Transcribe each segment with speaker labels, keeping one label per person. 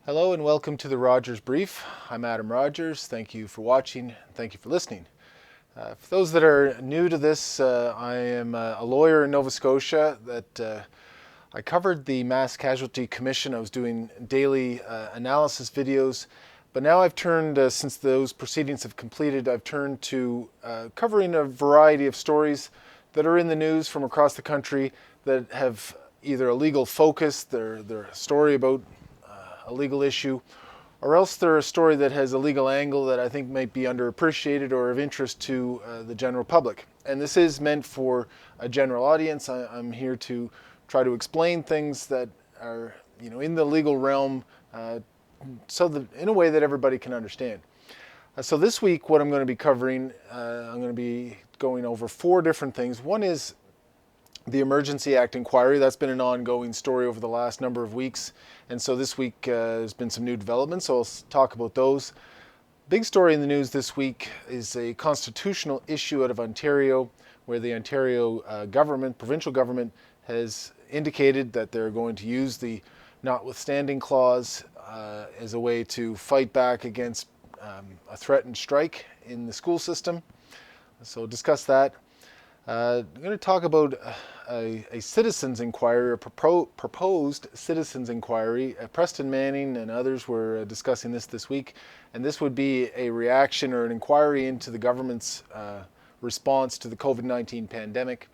Speaker 1: Hello and welcome to the Rodgers Brief. I'm Adam Rodgers. Thank you for watching. Thank you for listening. For those that are new to this, I am a lawyer in Nova Scotia that I covered the Mass Casualty Commission. I was doing daily analysis videos, but now I've turned, since those proceedings have completed, I've turned to covering a variety of stories that are in the news from across the country that have either a legal focus, they're a story about a legal issue, or else they're a story that has a legal angle that I think might be underappreciated or of interest to the general public. And this is meant for a general audience. I'm here to try to explain things that are, in the legal realm, so that in a way that everybody can understand. So this week, what I'm going to be covering, I'm going to be going over four different things. One is the Emergency Act inquiry. That's been an ongoing story over the last number of weeks. And so this week there's been some new developments, so I'll talk about those. Big story in the news this week is a constitutional issue out of Ontario, where the Ontario government, provincial government, has indicated that they're going to use the Notwithstanding Clause as a way to fight back against a threatened strike in the school system. So we'll discuss that. I'm going to talk about a citizens' inquiry, a proposed citizens' inquiry. Preston Manning and others were discussing this week, and this would be a reaction or an inquiry into the government's response to the Covid-19 pandemic.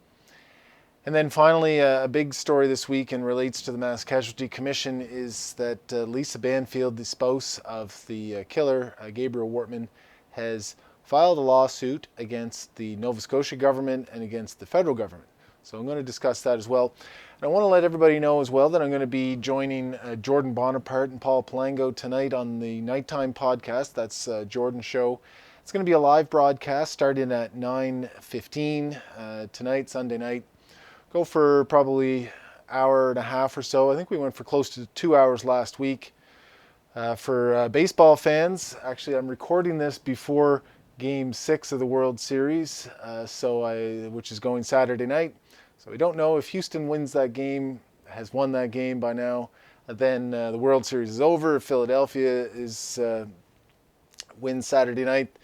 Speaker 1: And then finally, a big story this week and relates to the Mass Casualty Commission is that Lisa Banfield, the spouse of the killer, Gabriel Wortman, has filed a lawsuit against the Nova Scotia government and against the federal government. So I'm going to discuss that as well. And I want to let everybody know as well that I'm going to be joining Jordan Bonaparte and Paul Palango tonight on the Nighttime podcast. That's Jordan's show. It's going to be a live broadcast starting at 9:15 tonight, Sunday night. Go for probably an hour and a half or so. I think we went for close to 2 hours last week. For baseball fans, actually I'm recording this before Game 6 of the World Series, which is going Saturday night. So we don't know if Houston wins that game, has won that game by now. Then the World Series is over. If Philadelphia wins Saturday night,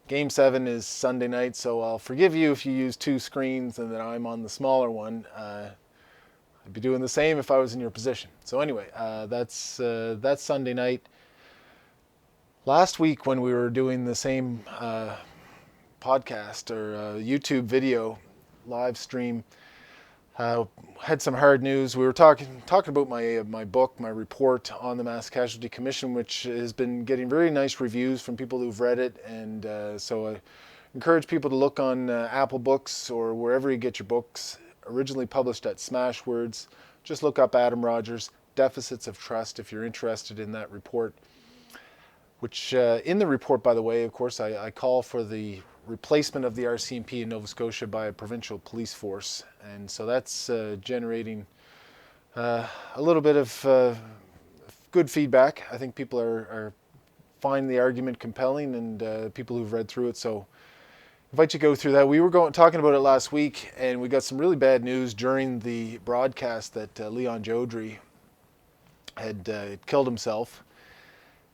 Speaker 1: Game 7 is Sunday night. So I'll forgive you if you use two screens and that I'm on the smaller one. I'd be doing the same if I was in your position. So anyway, that's Sunday night. Last week when we were doing the same podcast or YouTube video live stream, had some hard news. We were talking about my book, my report on the Mass Casualty Commission, which has been getting very nice reviews from people who've read it. And so I encourage people to look on Apple Books or wherever you get your books. Originally published at Smashwords. Just look up Adam Rodgers, Deficits of Trust, if you're interested in that report. Which in the report, by the way, of course, I call for the replacement of the RCMP in Nova Scotia by a provincial police force. And so that's generating a little bit of good feedback. I think people find the argument compelling, and people who've read through it. So I invite you to go through that. We were talking about it last week, and we got some really bad news during the broadcast that Leon Jodrey had killed himself.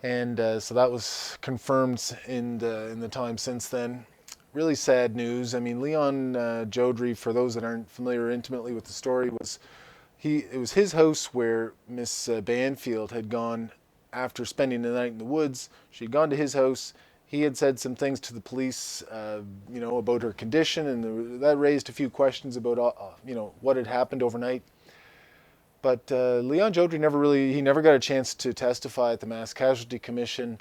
Speaker 1: And so that was confirmed in the time since then. Really sad news. I mean, Leon Jodrey, for those that aren't familiar intimately with the story, it was his house where Miss Banfield had gone after spending the night in the woods. She'd gone to his house. He had said some things to the police, about her condition, and that raised a few questions about, what had happened overnight. But Leon Jodrey never got a chance to testify at the Mass Casualty Commission,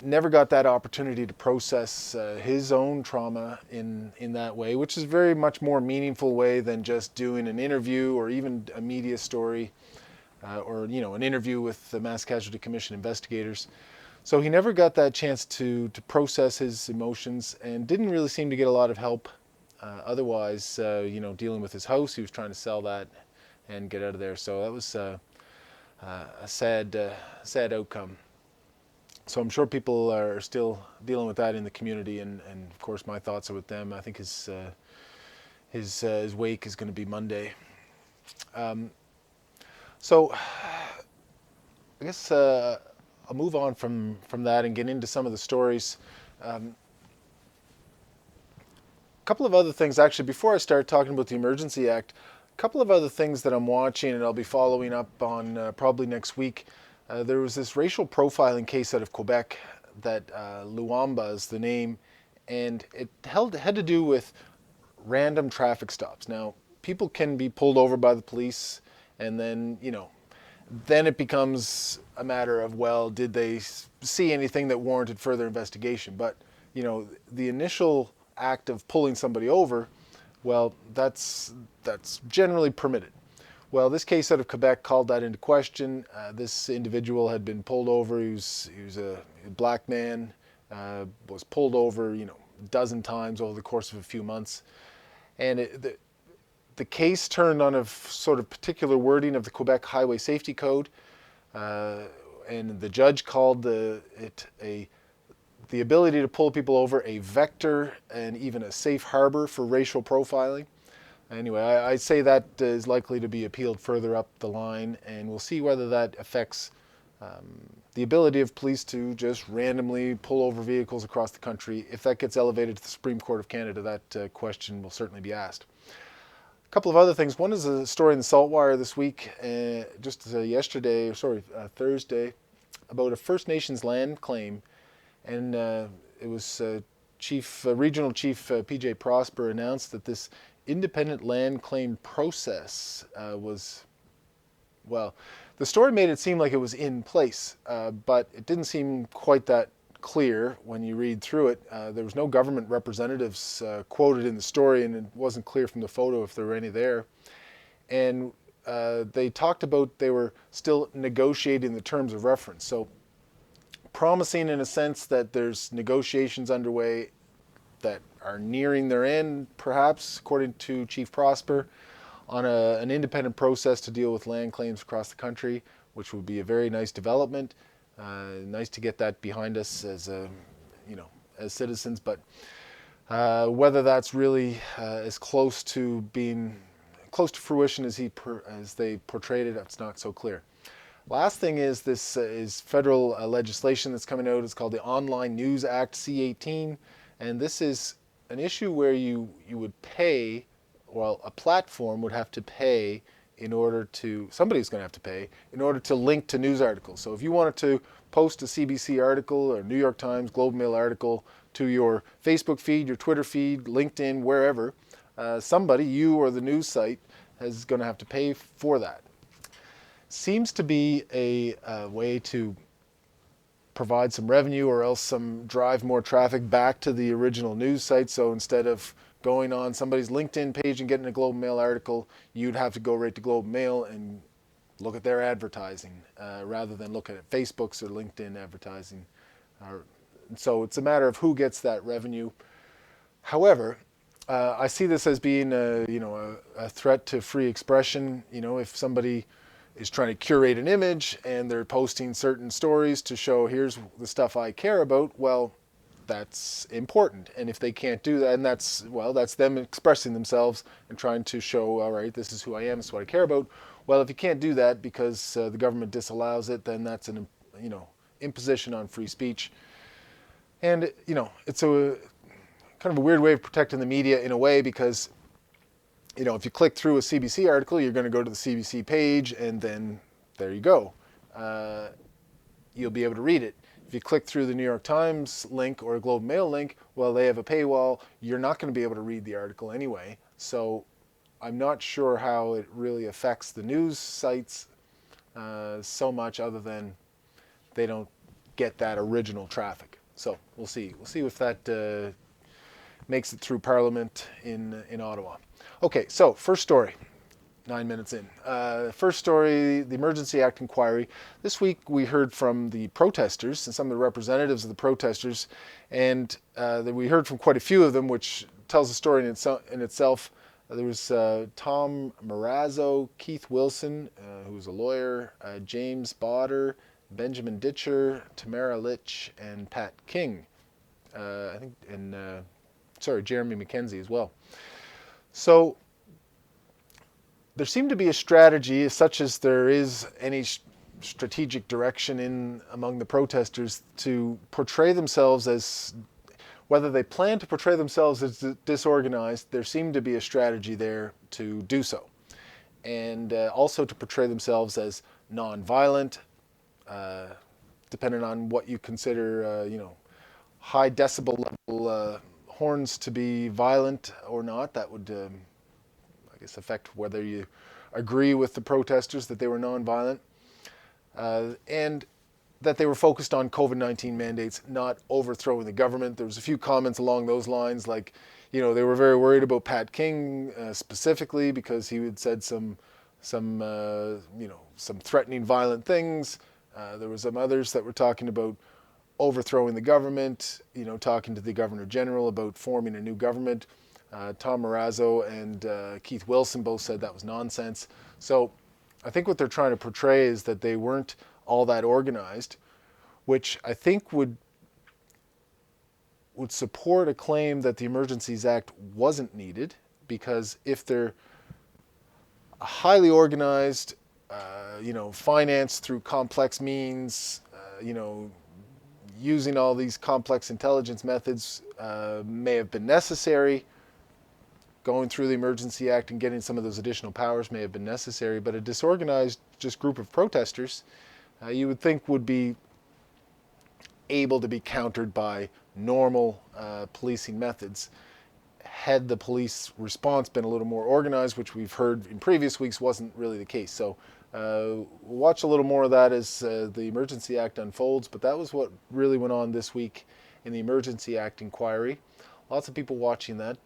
Speaker 1: never got that opportunity to process his own trauma in that way, which is very much more meaningful way than just doing an interview or even a media story or an interview with the Mass Casualty Commission investigators. So he never got that chance to process his emotions and didn't really seem to get a lot of help otherwise, dealing with his house. He was trying to sell that and get out of there. So that was a sad outcome. So I'm sure people are still dealing with that in the community, and of course my thoughts are with them. I think his wake is going to be Monday. So I guess I'll move on from that and get into some of the stories. A couple of other things, actually, before I start talking about the Emergency Act, a couple of other things that I'm watching and I'll be following up on probably next week. There was this racial profiling case out of Quebec that Luamba is the name, and it had to do with random traffic stops. Now, people can be pulled over by the police, and then, then it becomes a matter of, well, did they see anything that warranted further investigation? But, the initial act of pulling somebody over, well, that's generally permitted. Well, this case out of Quebec called that into question. This individual had been pulled over. He was a black man, was pulled over, a dozen times over the course of a few months. And the case turned on a sort of particular wording of the Quebec Highway Safety Code, and the judge called the ability to pull people over a vector and even a safe harbor for racial profiling. Anyway, I say that is likely to be appealed further up the line, and we'll see whether that affects the ability of police to just randomly pull over vehicles across the country. If that gets elevated to the Supreme Court of Canada, that question will certainly be asked. A couple of other things. One is a story in the Saltwire this week, Thursday, about a First Nations land claim, and it was Regional Chief PJ Prosper announced that this independent land claim process the story made it seem like it was in place, but it didn't seem quite that clear when you read through it. There was no government representatives quoted in the story, and it wasn't clear from the photo if there were any there. And they talked about they were still negotiating the terms of reference. So promising in a sense that there's negotiations underway that are nearing their end, perhaps, according to Chief Prosper, on an independent process to deal with land claims across the country, which would be a very nice development. Nice to get that behind us as citizens, but whether that's really as close to fruition as they portrayed it, it's not so clear. Last thing is this is federal legislation that's coming out. It's called the Online News Act C-18, and this is an issue where you would pay. Well, a platform would have to pay somebody's going to have to pay in order to link to news articles. So if you wanted to post a CBC article or New York Times, Globe Mail article to your Facebook feed, your Twitter feed, LinkedIn, wherever, somebody, you or the news site, is going to have to pay for that. Seems to be a way to provide some revenue or else drive more traffic back to the original news site. So instead of going on somebody's LinkedIn page and getting a Globe Mail article, you'd have to go right to Globe Mail and look at their advertising rather than looking at Facebook's or LinkedIn advertising. So it's a matter of who gets that revenue. However, I see this as being a threat to free expression. If somebody is trying to curate an image and they're posting certain stories to show here's the stuff I care about, well, that's important. And if they can't do that, and that's them expressing themselves and trying to show, all right, this is who I am, this is what I care about. Well, if you can't do that because the government disallows it, then that's an imposition on free speech. And it's a kind of a weird way of protecting the media in a way, because if you click through a CBC article, you're going to go to the CBC page, and then there you go. You'll be able to read it. If you click through the New York Times link or a Globe Mail link, well, they have a paywall. You're not going to be able to read the article anyway. So I'm not sure how it really affects the news sites so much, other than they don't get that original traffic. So we'll see. We'll see if that makes it through Parliament in Ottawa. Okay, so first story. 9 minutes in. First story, the Emergency Act inquiry. This week we heard from the protesters and some of the representatives of the protesters, and we heard from quite a few of them, which tells a story in itself. There was Tom Marazzo, Keith Wilson, who was a lawyer, James Botter, Benjamin Ditcher, Tamara Litch, and Pat King. Jeremy McKenzie as well. So there seemed to be a strategy, such as there is any strategic direction among the protesters to portray themselves as, whether they plan to portray themselves as disorganized, there seemed to be a strategy there to do so. And also to portray themselves as non-violent, depending on what you consider, high decibel level horns to be violent or not. That would, I guess, affect whether you agree with the protesters that they were non-violent. And that they were focused on COVID-19 mandates, not overthrowing the government. There was a few comments along those lines, like, they were very worried about Pat King specifically because he had said some threatening, violent things. There were some others that were talking about overthrowing the government, talking to the Governor General about forming a new government. Tom Marazzo and Keith Wilson both said that was nonsense. So I think what they're trying to portray is that they weren't all that organized, which I think would support a claim that the Emergencies Act wasn't needed, because if they're highly organized, financed through complex means, using all these complex intelligence methods may have been necessary. Going through the Emergency Act and getting some of those additional powers may have been necessary, but a disorganized just group of protesters, you would think would be able to be countered by normal policing methods had the police response been a little more organized, which we've heard in previous weeks wasn't really the case. So we'll watch a little more of that as the Emergency Act unfolds, but that was what really went on this week in the Emergency Act inquiry. Lots of people watching that,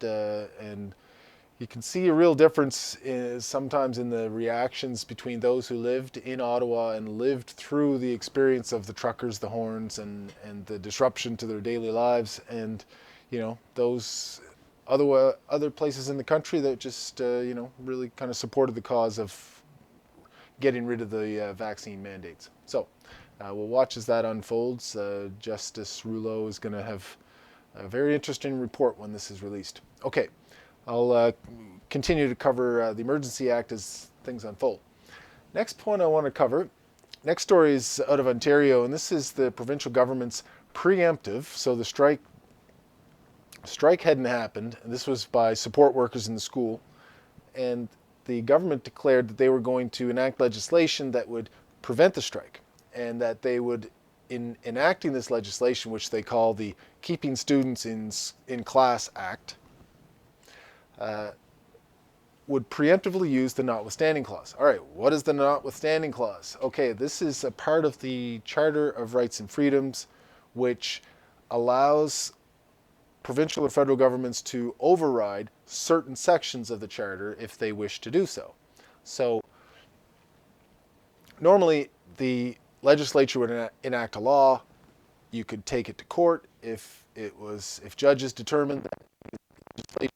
Speaker 1: and you can see a real difference sometimes in the reactions between those who lived in Ottawa and lived through the experience of the truckers, the horns, and the disruption to their daily lives, and those other places in the country that just really kind of supported the cause of getting rid of the vaccine mandates. So we'll watch as that unfolds. Justice Rouleau is going to have a very interesting report when this is released. Okay. I'll continue to cover the Emergency Act as things unfold. Next point I want to cover, next story is out of Ontario, and this is the provincial government's preemptive. So the strike hadn't happened, and this was by support workers in the school, and the government declared that they were going to enact legislation that would prevent the strike, and that they would, in enacting this legislation, which they call the Keeping Students in Class Act, would preemptively use the Notwithstanding Clause. All right, what is the Notwithstanding Clause? Okay, this is a part of the Charter of Rights and Freedoms, which allows provincial or federal governments to override certain sections of the Charter if they wish to do so. So normally the legislature would enact a law. You could take it to court if judges determined that legislation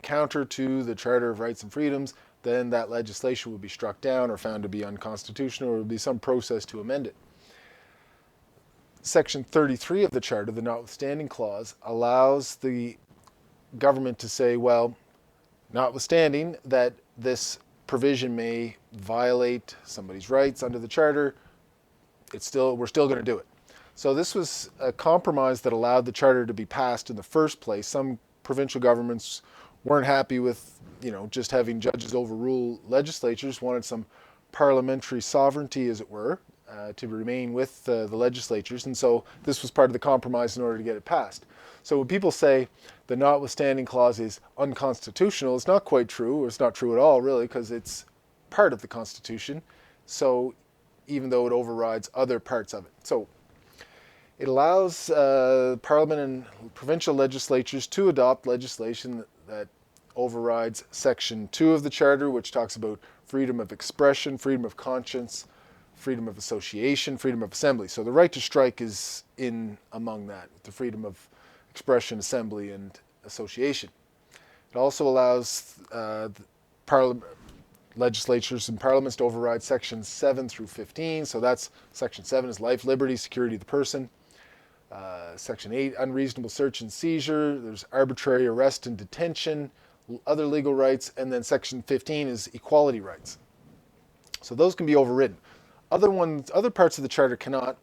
Speaker 1: counter to the Charter of Rights and Freedoms, then that legislation would be struck down or found to be unconstitutional, or there would be some process to amend it. Section 33 of the Charter, the Notwithstanding Clause, allows the government to say, well, notwithstanding that this provision may violate somebody's rights under the Charter, we're still going to do it. So this was a compromise that allowed the Charter to be passed in the first place. Some provincial governments weren't happy with, just having judges overrule legislatures, wanted some parliamentary sovereignty, as it were, to remain with the legislatures. And so this was part of the compromise in order to get it passed. So when people say the Notwithstanding Clause is unconstitutional, it's not quite true, or it's not true at all, really, because it's part of the Constitution. So even though it overrides other parts of it. So it allows Parliament and provincial legislatures to adopt legislation that overrides Section 2 of the Charter, which talks about freedom of expression, freedom of conscience, freedom of association, freedom of assembly. So the right to strike is in among that, the freedom of expression, assembly, and association. It also allows legislatures and parliaments to override Sections 7 through 15. So that's Section 7 is life, liberty, security of the person. Section 8, unreasonable search and seizure. There's arbitrary arrest and detention, other legal rights. And then Section 15 is equality rights. So those can be overridden. Other parts of the charter cannot.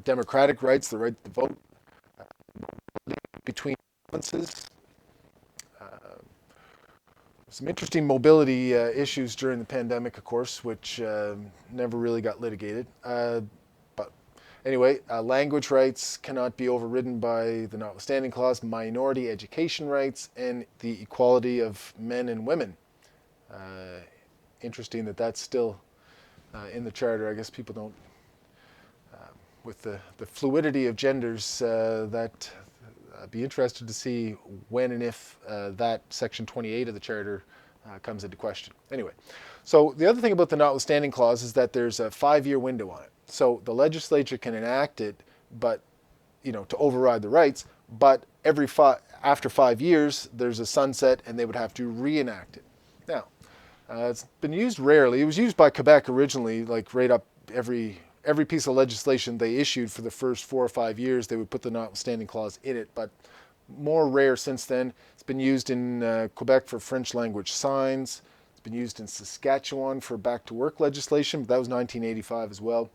Speaker 1: Democratic rights, the right to vote between provinces. Some interesting mobility issues during the pandemic, of course, which never really got litigated. But anyway, language rights cannot be overridden by the Notwithstanding Clause, minority education rights, and the equality of men and women. Interesting that that's still in the Charter. I guess people don't, with the fluidity of genders, that I'd be interested to see when and if that Section 28 of the Charter comes into question. Anyway, so the other thing about the Notwithstanding Clause is that there's a 5-year window on it. So the legislature can enact it, but to override the rights, but after 5 years, there's a sunset and they would have to reenact it. Now, it's been used rarely. It was used by Quebec originally, like right up every piece of legislation they issued for the first 4 or 5 years, they would put the Notwithstanding Clause in it, but more rare since then. It's been used in Quebec for French language signs. It's been used in Saskatchewan for back to work legislation, but that was 1985 as well.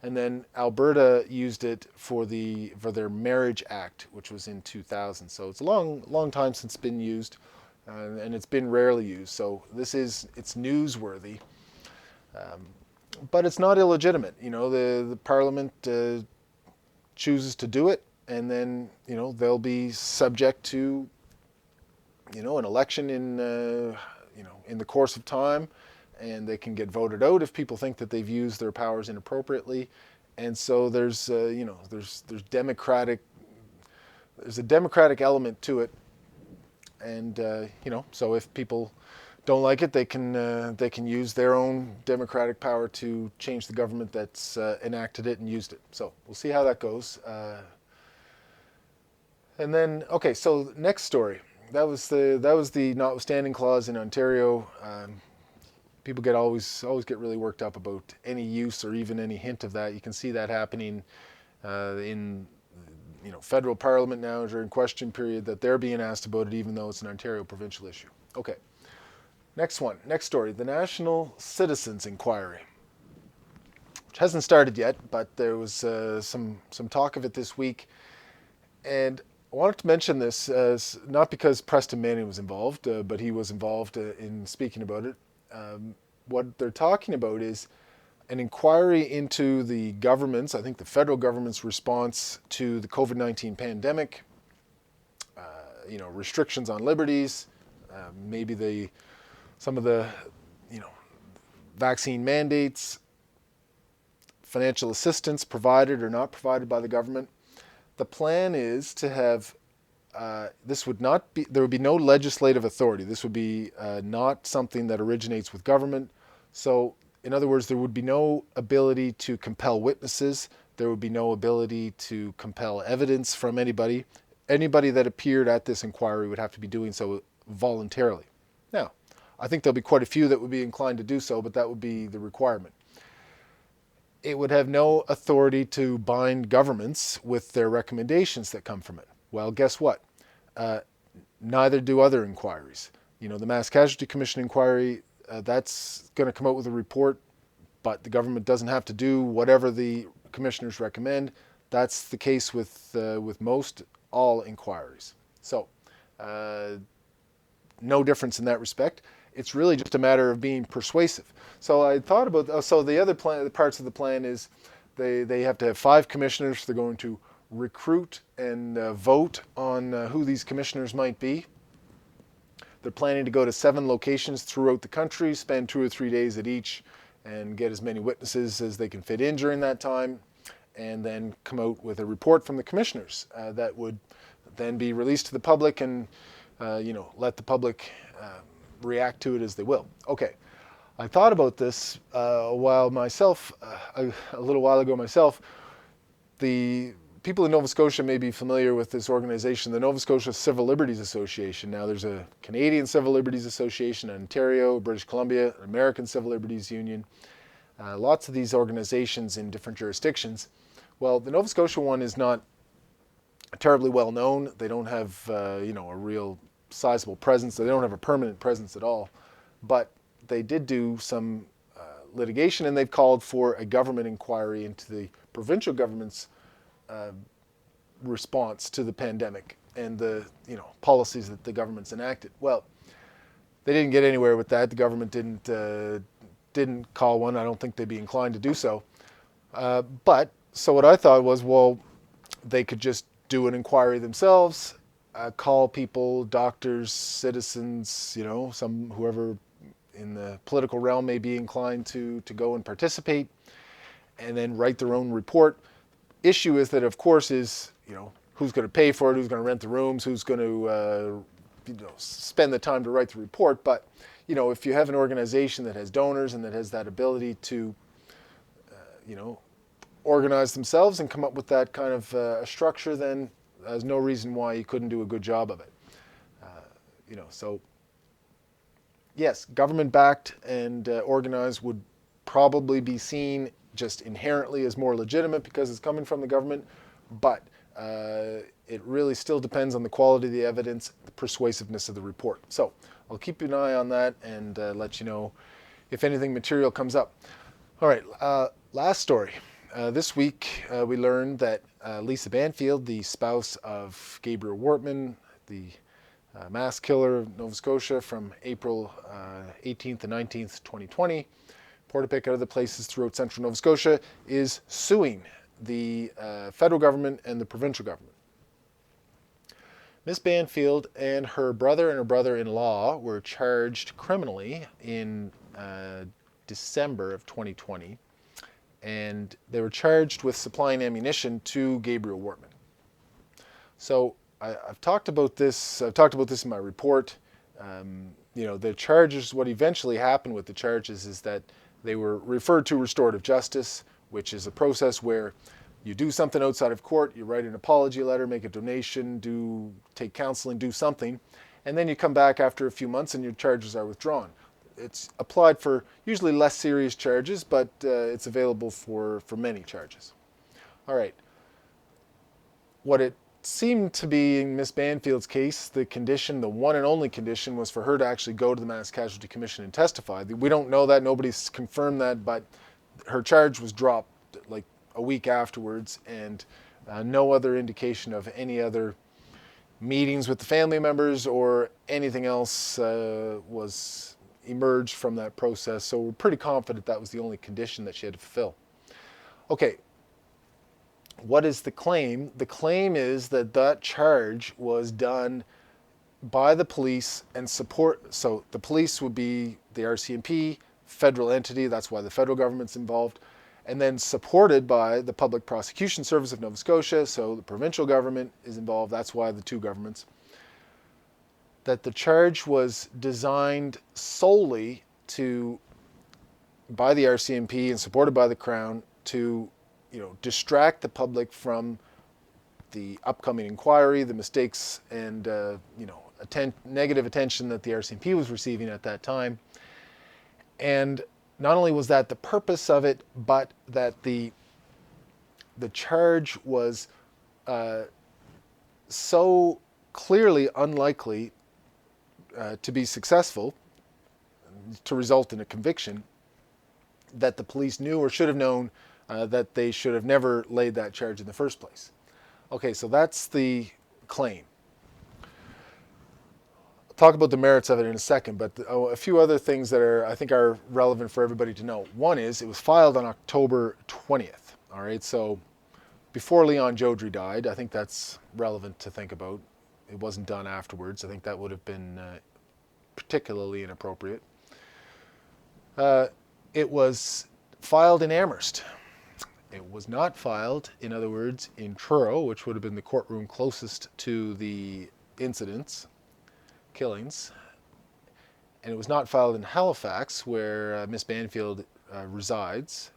Speaker 1: And then Alberta used it for their Marriage Act, which was in 2000. So it's a long time since it's been used, and it's been rarely used. So it's newsworthy. But it's not illegitimate. The Parliament chooses to do it, and then they'll be subject to an election in the course of time, and they can get voted out if people think that they've used their powers inappropriately. And so there's a democratic element to it, and so if people don't like it, they can use their own democratic power to change the government that's enacted it and used it. So we'll see how that goes. And then, okay, so next story. That was the Notwithstanding Clause in Ontario. People always get really worked up about any use or even any hint of that. You can see that happening in federal parliament now during question period, that they're being asked about it even though it's an Ontario provincial issue. Okay. Next story, the National Citizens Inquiry, which hasn't started yet, but there was some talk of it this week. And I wanted to mention this, not because Preston Manning was involved, but he was involved in speaking about it. What they're talking about is an inquiry into the government's, I think the federal government's response to the COVID-19 pandemic, restrictions on liberties, maybe some of the vaccine mandates, financial assistance provided or not provided by the government. The plan is to have, there would be no legislative authority. This would be not something that originates with government. So in other words, there would be no ability to compel witnesses. There would be no ability to compel evidence from anybody. Anybody that appeared at this inquiry would have to be doing so voluntarily. Now, I think there'll be quite a few that would be inclined to do so, but that would be the requirement. It would have no authority to bind governments with their recommendations that come from it. Well, guess what? Neither do other inquiries. The Mass Casualty Commission inquiry, that's going to come out with a report, but the government doesn't have to do whatever the commissioners recommend. That's the case with most all inquiries. So, no difference in that respect. It's really just a matter of being persuasive. So I thought about, the other parts of the plan is they have to have 5 commissioners. They're going to recruit and vote on who these commissioners might be. They're planning to go to 7 locations throughout the country, spend 2 or 3 days at each, and get as many witnesses as they can fit in during that time, and then come out with a report from the commissioners that would then be released to the public and let the public react to it as they will. Okay, I thought about this a little while ago myself. The people in Nova Scotia may be familiar with this organization, the Nova Scotia Civil Liberties Association. Now there's a Canadian Civil Liberties Association, Ontario, British Columbia, American Civil Liberties Union, lots of these organizations in different jurisdictions. Well, the Nova Scotia one is not terribly well known. They don't have a real sizable presence. They don't have a permanent presence at all. But they did do some litigation, and they've called for a government inquiry into the provincial government's response to the pandemic and the policies that the government's enacted. Well, they didn't get anywhere with that. The government didn't call one. I don't think they'd be inclined to do so. But so what I thought was, well, they could just do an inquiry themselves, call people, doctors, citizens, whoever in the political realm may be inclined to go and participate, and then write their own report. Issue is that, of course, who's going to pay for it, who's going to rent the rooms, who's going to spend the time to write the report. But if you have an organization that has donors and that has that ability to organize themselves and come up with that kind of a structure, then there's no reason why you couldn't do a good job of it. So yes, government-backed and organized would probably be seen just inherently as more legitimate because it's coming from the government, but it really still depends on the quality of the evidence, the persuasiveness of the report. So I'll keep an eye on that and let you know if anything material comes up. All right, last story. This week we learned that Lisa Banfield, the spouse of Gabriel Wortman, the mass killer of Nova Scotia from April 18th to 19th, 2020, Portapic and other places throughout central Nova Scotia, is suing the federal government and the provincial government. Miss Banfield and her brother-in-law were charged criminally in December of 2020, and they were charged with supplying ammunition to Gabriel Wortman. So I've talked about this. I've talked about this in my report. The charges. What eventually happened with the charges is that they were referred to restorative justice, which is a process where you do something outside of court, you write an apology letter, make a donation, take counseling, do something, and then you come back after a few months and your charges are withdrawn. It's applied for usually less serious charges, but it's available for many charges. All right. What it seemed to be in Miss Banfield's case, the one and only condition, was for her to actually go to the Mass Casualty Commission and testify. We don't know that. Nobody's confirmed that, but her charge was dropped like a week afterwards, and no other indication of any other meetings with the family members or anything else was emerged from that process. So we're pretty confident that was the only condition that she had to fulfill. Okay, what is the claim? The claim is that charge was done by the police and support. So the police would be the RCMP, federal entity, that's why the federal government's involved, and then supported by the Public Prosecution Service of Nova Scotia, so the provincial government is involved, that's why the two governments. That the charge was designed solely by the RCMP and supported by the Crown to, distract the public from the upcoming inquiry, the mistakes, and negative attention that the RCMP was receiving at that time. And not only was that the purpose of it, but that the charge was so clearly unlikely to be successful, to result in a conviction, that the police knew or should have known that they should have never laid that charge in the first place. Okay, so that's the claim. I'll talk about the merits of it in a second, but a few other things that I think are relevant for everybody to know. One is it was filed on October 20th. All right, so before Leon Jodrey died. I think that's relevant to think about. It wasn't done afterwards. I think that would have been particularly inappropriate. It was filed in Amherst. It was not filed, in other words, in Truro, which would have been the courtroom closest to the incidents, killings. And it was not filed in Halifax, where Miss Banfield resides.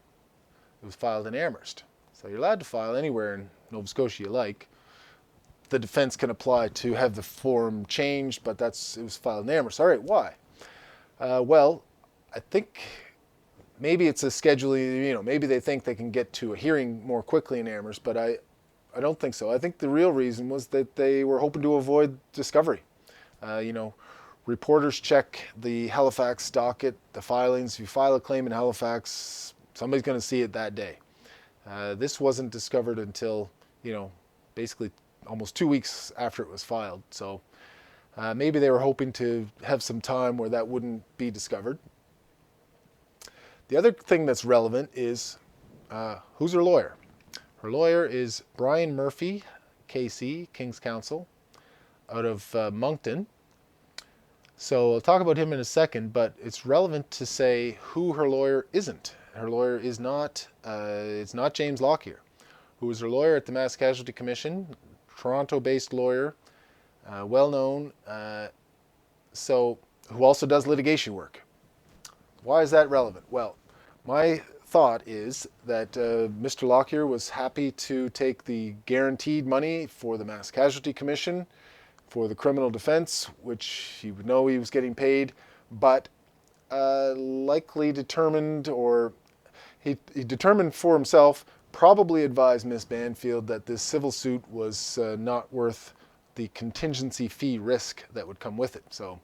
Speaker 1: It was filed in Amherst. So you're allowed to file anywhere in Nova Scotia you like. The defense can apply to have the form changed, but it was filed in Amherst. All right, why? Well, I think maybe it's a scheduling, maybe they think they can get to a hearing more quickly in Amherst, but I don't think so. I think the real reason was that they were hoping to avoid discovery. reporters check the Halifax docket, the filings. If you file a claim in Halifax, somebody's going to see it that day. This wasn't discovered until, basically almost 2 weeks after it was filed. So maybe they were hoping to have some time where that wouldn't be discovered. The other thing that's relevant is who's her lawyer? Her lawyer is Brian Murphy, KC, King's Counsel, out of Moncton. So I'll talk about him in a second, but it's relevant to say who her lawyer isn't. Her lawyer is not, it's not James Lockyer, who is her lawyer at the Mass Casualty Commission, Toronto-based lawyer, well-known, who also does litigation work. Why is that relevant? Well, my thought is that Mr. Lockyer was happy to take the guaranteed money for the Mass Casualty Commission for the criminal defense, which he would know he was getting paid, but likely determined, or he determined for himself, probably advised Miss Banfield that this civil suit was not worth the contingency fee risk that would come with it. So,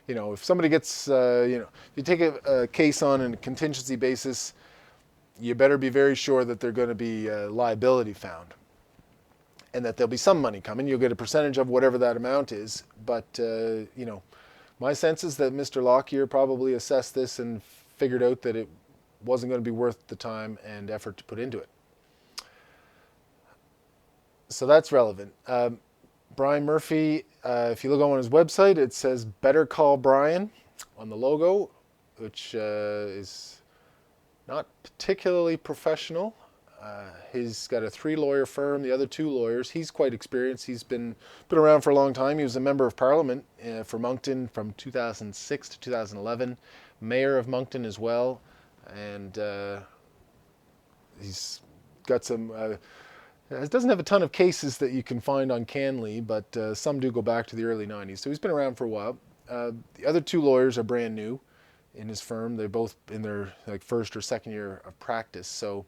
Speaker 1: if somebody gets, you take a case on a contingency basis, you better be very sure that there's going to be liability found and that there'll be some money coming. You'll get a percentage of whatever that amount is. But, my sense is that Mr. Lockyer probably assessed this and figured out that it wasn't going to be worth the time and effort to put into it. So that's relevant. Brian Murphy, if you look on his website, it says "Better Call Brian" on the logo, which is not particularly professional. He's got a 3-lawyer firm, the other 2 lawyers. He's quite experienced. He's been around for a long time. He was a member of Parliament for Moncton from 2006 to 2011, mayor of Moncton as well, and he's got some... It doesn't have a ton of cases that you can find on CanLII, but some do go back to the early 90s. So he's been around for a while. The other 2 lawyers are brand new in his firm. They're both in their first or second year of practice. So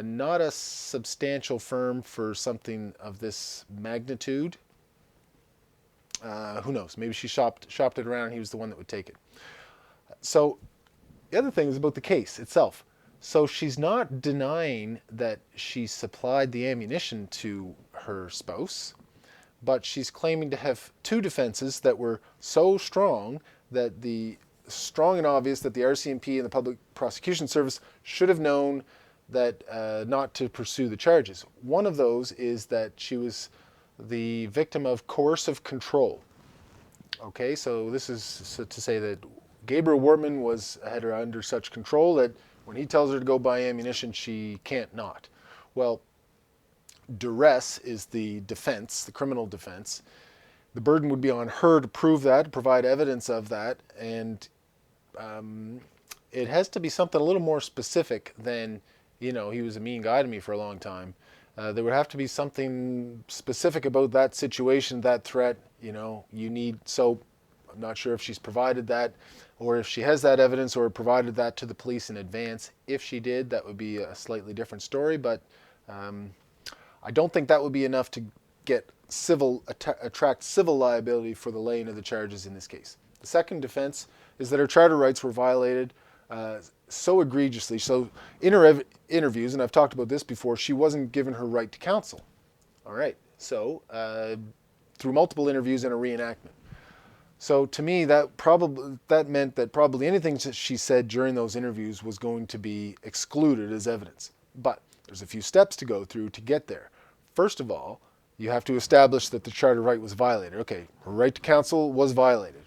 Speaker 1: not a substantial firm for something of this magnitude. Who knows? Maybe she shopped it around and he was the one that would take it. So the other thing is about the case itself. So she's not denying that she supplied the ammunition to her spouse, but she's claiming to have 2 defenses that were so strong that strong and obvious that the RCMP and the Public Prosecution Service should have known that not to pursue the charges. One of those is that she was the victim of coercive control. Okay, so this is to say that Gabriel Wortman had her under such control that when he tells her to go buy ammunition, she can't not. Well, duress is the defense, the criminal defense. The burden would be on her to prove that, to provide evidence of that, and it has to be something a little more specific than, he was a mean guy to me for a long time. There would have to be something specific about that situation, that threat, you need. So I'm not sure if she's provided that, or if she has that evidence or provided that to the police in advance. If she did, that would be a slightly different story, but I don't think that would be enough to get attract civil liability for the laying of the charges in this case. The second defense is that her charter rights were violated so egregiously. So in her interviews, and I've talked about this before, she wasn't given her right to counsel. All right, so through multiple interviews and a reenactment. So to me, that meant that probably anything that she said during those interviews was going to be excluded as evidence. But there's a few steps to go through to get there. First of all, you have to establish that the charter right was violated. Okay, her right to counsel was violated.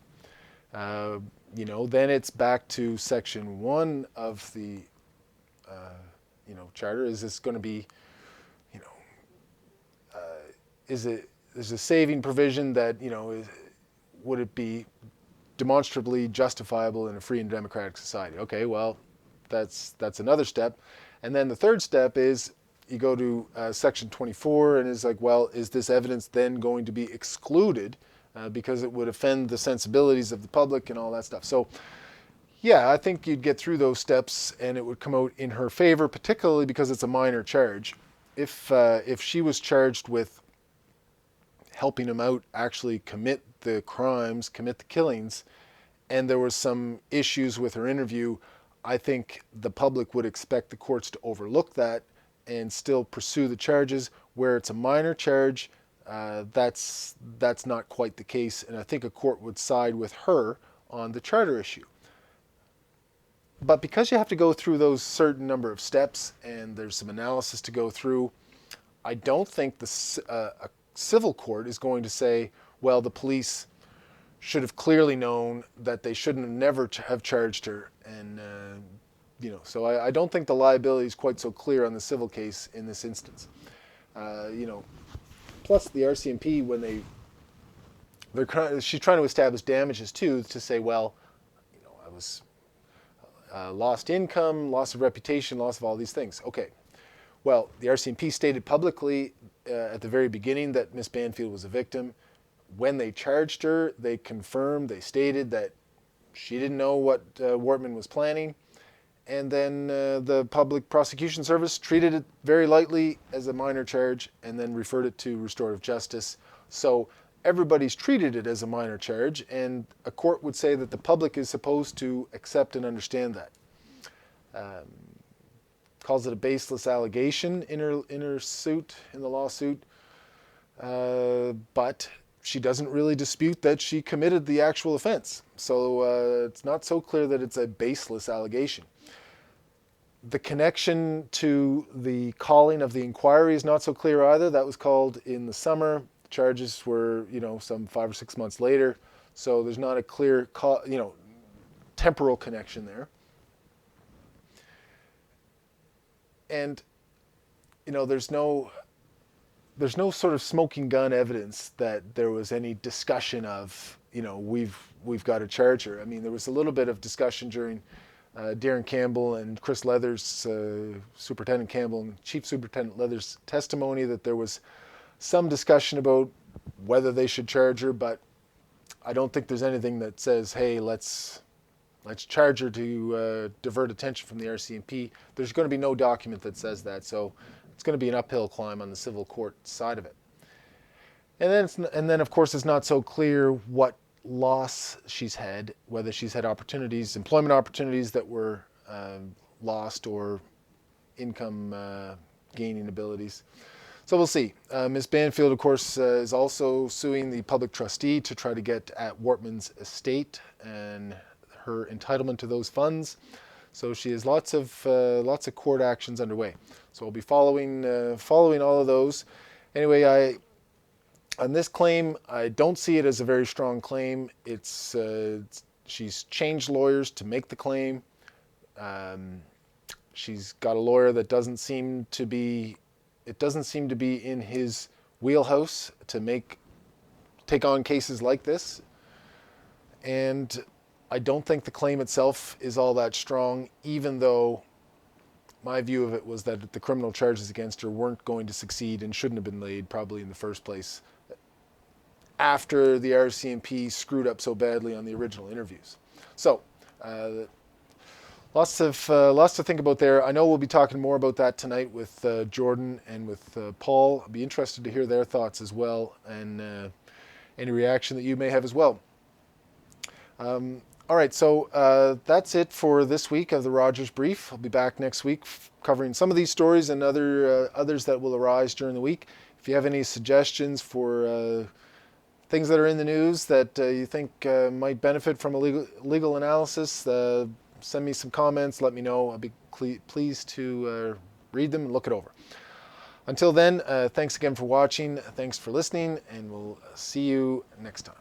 Speaker 1: Then it's back to Section 1 of the charter. Is this going to be, there's a saving provision that, would it be demonstrably justifiable in a free and democratic society? Okay, well, that's another step. And then the third step is you go to Section 24 and it's like, well, is this evidence then going to be excluded because it would offend the sensibilities of the public and all that stuff? So, yeah, I think you'd get through those steps and it would come out in her favor, particularly because it's a minor charge. If she was charged with helping him out actually commit the crimes, commit the killings, and there was some issues with her interview, I think the public would expect the courts to overlook that and still pursue the charges. Where it's a minor charge, that's not quite the case, and I think a court would side with her on the charter issue. But because you have to go through those certain number of steps and there's some analysis to go through, I don't think a civil court is going to say, well, the police should have clearly known that they shouldn't have never have charged her. And, so I don't think the liability is quite so clear on the civil case in this instance. Plus the RCMP, when she's trying to establish damages too, to say, well, I was lost income, loss of reputation, loss of all these things. Okay. Well, the RCMP stated publicly at the very beginning that Miss Banfield was a victim. When they charged her, they confirmed, they stated that she didn't know what Wortman was planning. And then the Public Prosecution Service treated it very lightly as a minor charge and then referred it to restorative justice. So everybody's treated it as a minor charge, and a court would say that the public is supposed to accept and understand that. Calls it a baseless allegation in her suit, in the lawsuit, but she doesn't really dispute that she committed the actual offense. So it's not so clear that it's a baseless allegation. The connection to the calling of the inquiry is not so clear either. That was called in the summer. Charges were, some 5 or 6 months later. So there's not a clear, temporal connection there. And, there's no sort of smoking gun evidence that there was any discussion of, we've got to charge her. I mean, there was a little bit of discussion during Darren Campbell and Chris Leather's, Superintendent Campbell and Chief Superintendent Leather's testimony, that there was some discussion about whether they should charge her, but I don't think there's anything that says, hey, let's charge her to divert attention from the RCMP. There's going to be no document that says that, so it's going to be an uphill climb on the civil court side of it. And then of course, it's not so clear what loss she's had, whether she's had employment opportunities that were lost, or income gaining abilities. So we'll see. Ms. Banfield, of course, is also suing the public trustee to try to get at Wortman's estate and her entitlement to those funds. So she has lots of court actions underway. So we'll be following all of those. Anyway, on this claim, I don't see it as a very strong claim. She's changed lawyers to make the claim. She's got a lawyer that doesn't seem to be in his wheelhouse to take on cases like this. And I don't think the claim itself is all that strong, even though my view of it was that the criminal charges against her weren't going to succeed and shouldn't have been laid probably in the first place, after the RCMP screwed up so badly on the original interviews. So lots to think about there. I know we'll be talking more about that tonight with Jordan and with Paul. I'll be interested to hear their thoughts as well, and any reaction that you may have as well. All right, so that's it for this week of the Rodgers Brief. I'll be back next week covering some of these stories and others that will arise during the week. If you have any suggestions for things that are in the news that you think might benefit from a legal analysis, send me some comments, let me know. I'll be pleased to read them and look it over. Until then, thanks again for watching, thanks for listening, and we'll see you next time.